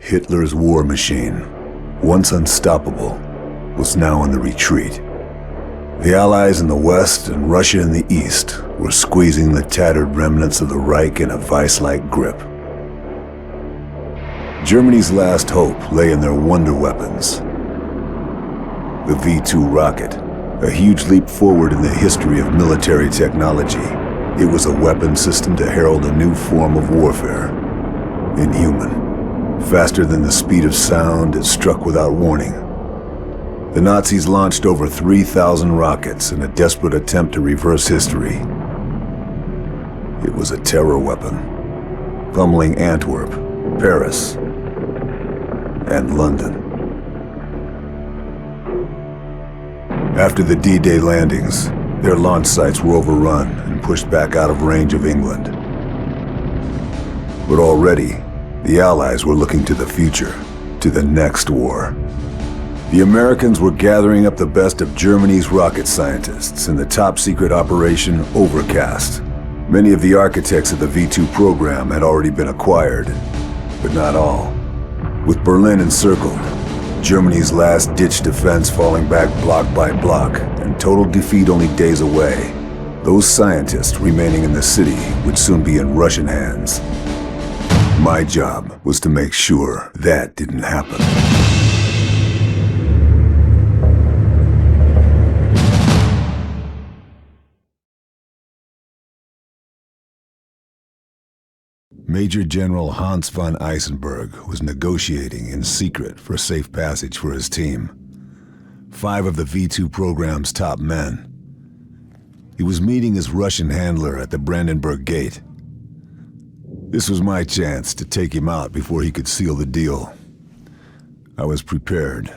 Hitler's war machine, once unstoppable, was now in the retreat. The Allies in the west and Russia in the east were squeezing the tattered remnants of the Reich in a vice-like grip. Germany's last hope lay in their wonder weapons. The V-2 rocket, a huge leap forward in the history of military technology. It was a weapon system to herald a new form of warfare. Inhuman. Faster than the speed of sound, it struck without warning. The Nazis launched over 3,000 rockets in a desperate attempt to reverse history. It was a terror weapon, pummeling Antwerp, Paris, and London. After the D-Day landings, their launch sites were overrun and pushed back out of range of England. But already, the Allies were looking to the future, to the next war. The Americans were gathering up the best of Germany's rocket scientists in the top-secret Operation Overcast. Many of the architects of the V-2 program had already been acquired, but not all. With Berlin encircled, Germany's last-ditch defense falling back block by block, and total defeat only days away, those scientists remaining in the city would soon be in Russian hands. My job was to make sure that didn't happen. Major General Hans von Eisenberg was negotiating in secret for safe passage for his team. 5 of the V-2 program's top men. He was meeting his Russian handler at the Brandenburg Gate. This was my chance to take him out before he could seal the deal. I was prepared,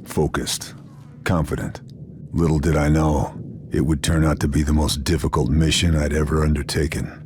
focused, confident. Little did I know, it would turn out to be the most difficult mission I'd ever undertaken.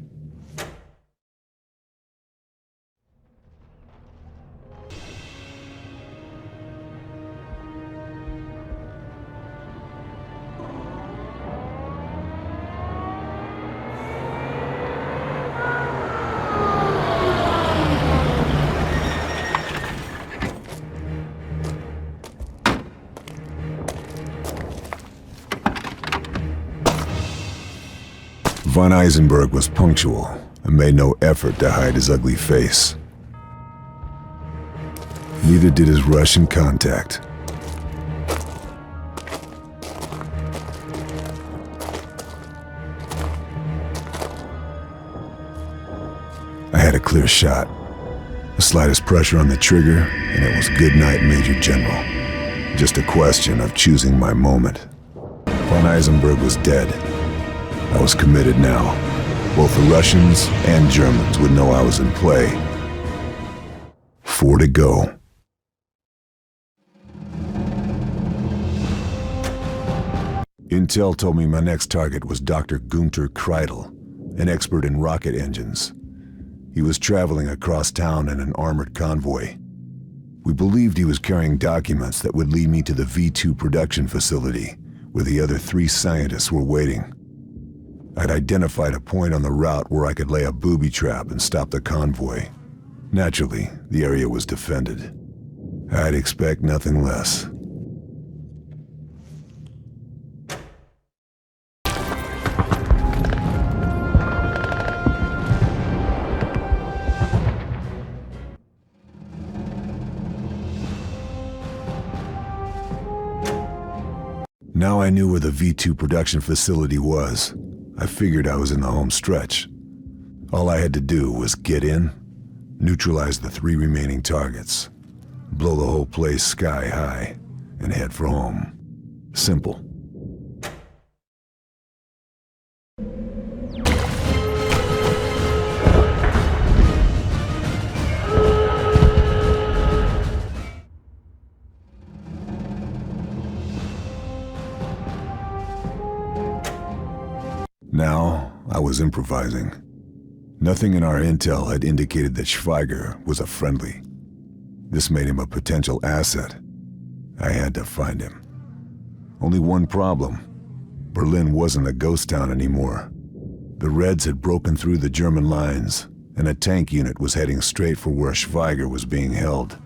Von Eisenberg was punctual and made no effort to hide his ugly face. Neither did his Russian contact. I had a clear shot. The slightest pressure on the trigger, and it was good night, Major General. Just a question of choosing my moment. Von Eisenberg was dead. I was committed now. Both the Russians and Germans would know I was in play. 4 to go. Intel told me my next target was Dr. Gunther Kreidel, an expert in rocket engines. He was traveling across town in an armored convoy. We believed he was carrying documents that would lead me to the V-2 production facility, where the other 3 scientists were waiting. I'd identified a point on the route where I could lay a booby trap and stop the convoy. Naturally, the area was defended. I'd expect nothing less. Now I knew where the V-2 production facility was. I figured I was in the home stretch. All I had to do was get in, neutralize the 3 remaining targets, blow the whole place sky high, and head for home. Simple. Now, I was improvising. Nothing in our intel had indicated that Schweiger was a friendly. This made him a potential asset. I had to find him. Only one problem. Berlin wasn't a ghost town anymore. The Reds had broken through the German lines, and a tank unit was heading straight for where Schweiger was being held.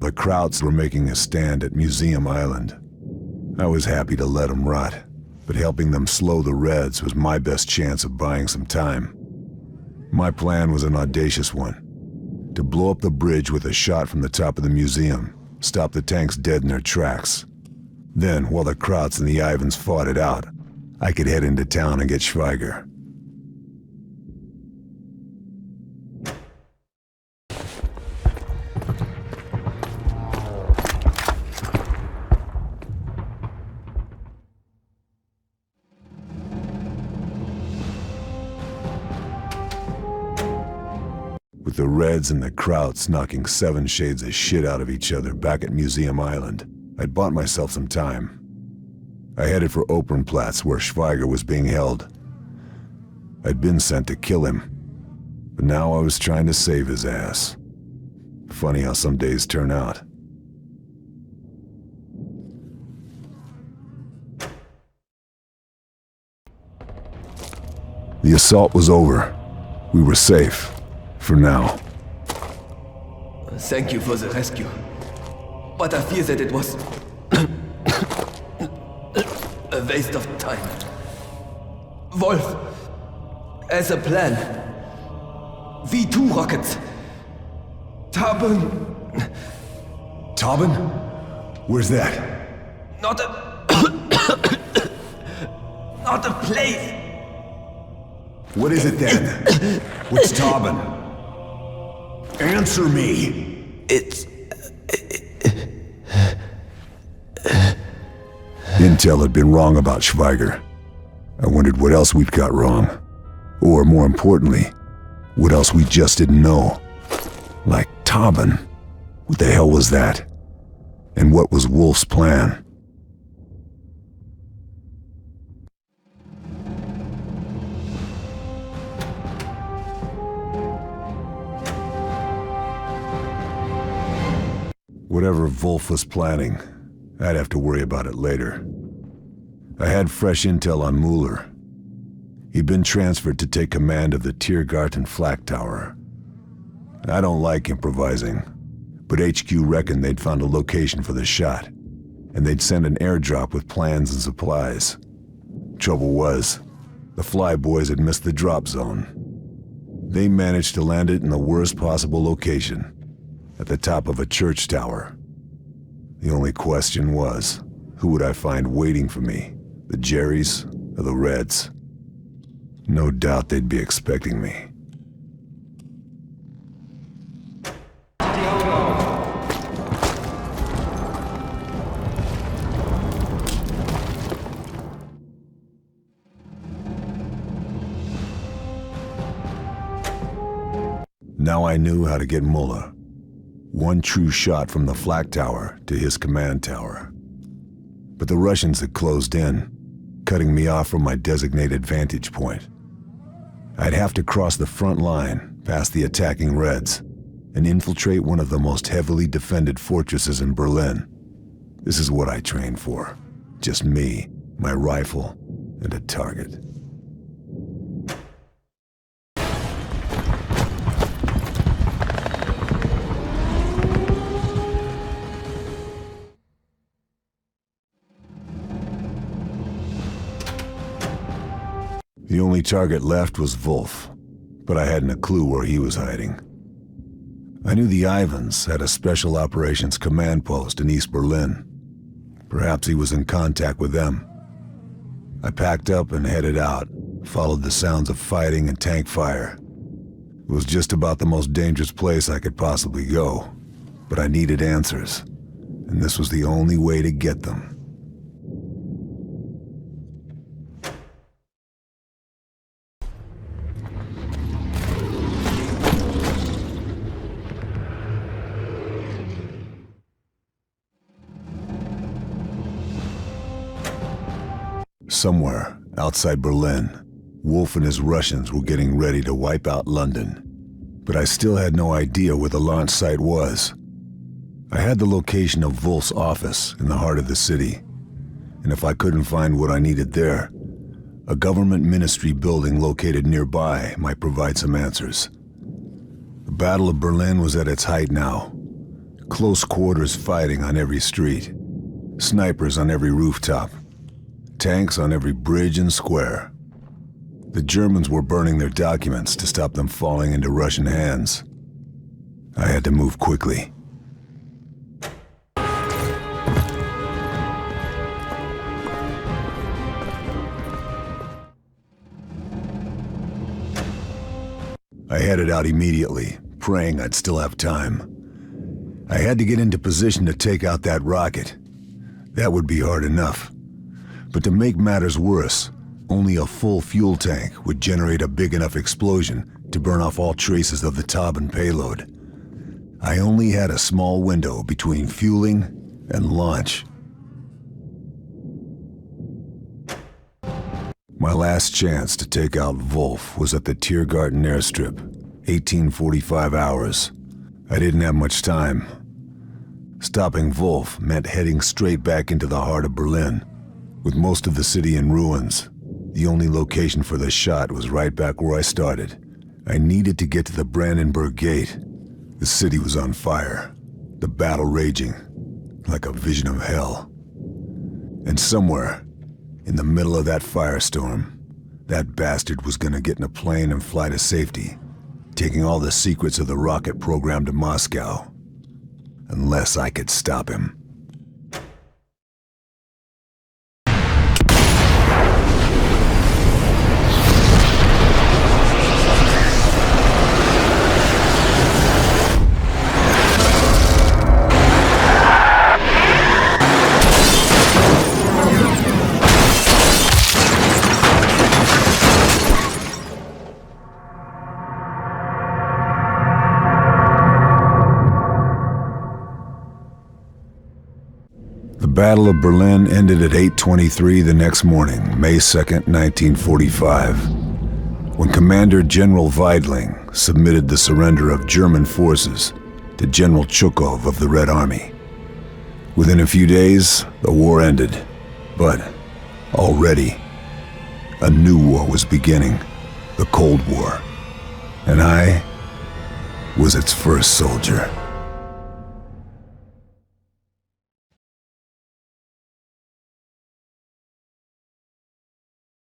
The Krauts were making a stand at Museum Island. I was happy to let them rot, but helping them slow the Reds was my best chance of buying some time. My plan was an audacious one. To blow up the bridge with a shot from the top of the museum, stop the tanks dead in their tracks. Then, while the Krauts and the Ivans fought it out, I could head into town and get Schweiger. With the Reds and the Krauts knocking 7 shades of shit out of each other back at Museum Island, I'd bought myself some time. I headed for Opernplatz, where Schweiger was being held. I'd been sent to kill him, but now I was trying to save his ass. Funny how some days turn out. The assault was over. We were safe. For now. Thank you for the rescue. But I fear that it was a waste of time. Wolf, as a plan, V2 rockets. Tauben. Tauben? Where's that? Not a... not a place. What is it then? What's Tauben? Answer me! It's... Intel had been wrong about Schweiger. I wondered what else we'd got wrong. Or, more importantly, what else we just didn't know. Like Tauben. What the hell was that? And what was Wolf's plan? Whatever Wolf was planning, I'd have to worry about it later. I had fresh intel on Muller. He'd been transferred to take command of the Tiergarten Flak Tower. I don't like improvising, but HQ reckoned they'd found a location for the shot, and they'd send an airdrop with plans and supplies. Trouble was, the Flyboys had missed the drop zone. They managed to land it in the worst possible location, at the top of a church tower. The only question was, who would I find waiting for me? The Jerrys or the Reds? No doubt they'd be expecting me. Now I knew how to get Muller. One true shot from the flak tower to his command tower. But the Russians had closed in, cutting me off from my designated vantage point. I'd have to cross the front line, past the attacking Reds, and infiltrate one of the most heavily defended fortresses in Berlin. This is what I trained for. Just me, my rifle, and a target. The only target left was Wolf, but I hadn't a clue where he was hiding. I knew the Ivans had a special operations command post in East Berlin. Perhaps he was in contact with them. I packed up and headed out, followed the sounds of fighting and tank fire. It was just about the most dangerous place I could possibly go, but I needed answers, and this was the only way to get them. Somewhere outside Berlin, Wolf and his Russians were getting ready to wipe out London, but I still had no idea where the launch site was. I had the location of Wolf's office in the heart of the city, and if I couldn't find what I needed there, a government ministry building located nearby might provide some answers. The Battle of Berlin was at its height now. Close quarters fighting on every street. Snipers on every rooftop. Tanks on every bridge and square. The Germans were burning their documents to stop them falling into Russian hands. I had to move quickly. I headed out immediately, praying I'd still have time. I had to get into position to take out that rocket. That would be hard enough. But to make matters worse, only a full fuel tank would generate a big enough explosion to burn off all traces of the Tauben payload. I only had a small window between fueling and launch. My last chance to take out Wolf was at the Tiergarten airstrip, 1845 hours. I didn't have much time. Stopping Wolf meant heading straight back into the heart of Berlin. With most of the city in ruins, the only location for the shot was right back where I started. I needed to get to the Brandenburg Gate. The city was on fire, the battle raging, like a vision of hell. And somewhere, in the middle of that firestorm, that bastard was gonna get in a plane and fly to safety, taking all the secrets of the rocket program to Moscow. Unless I could stop him. The Battle of Berlin ended at 8:23 the next morning, May 2nd, 1945, when Commander General Weidling submitted the surrender of German forces to General Chukov of the Red Army. Within a few days, the war ended, but already a new war was beginning, the Cold War, and I was its first soldier.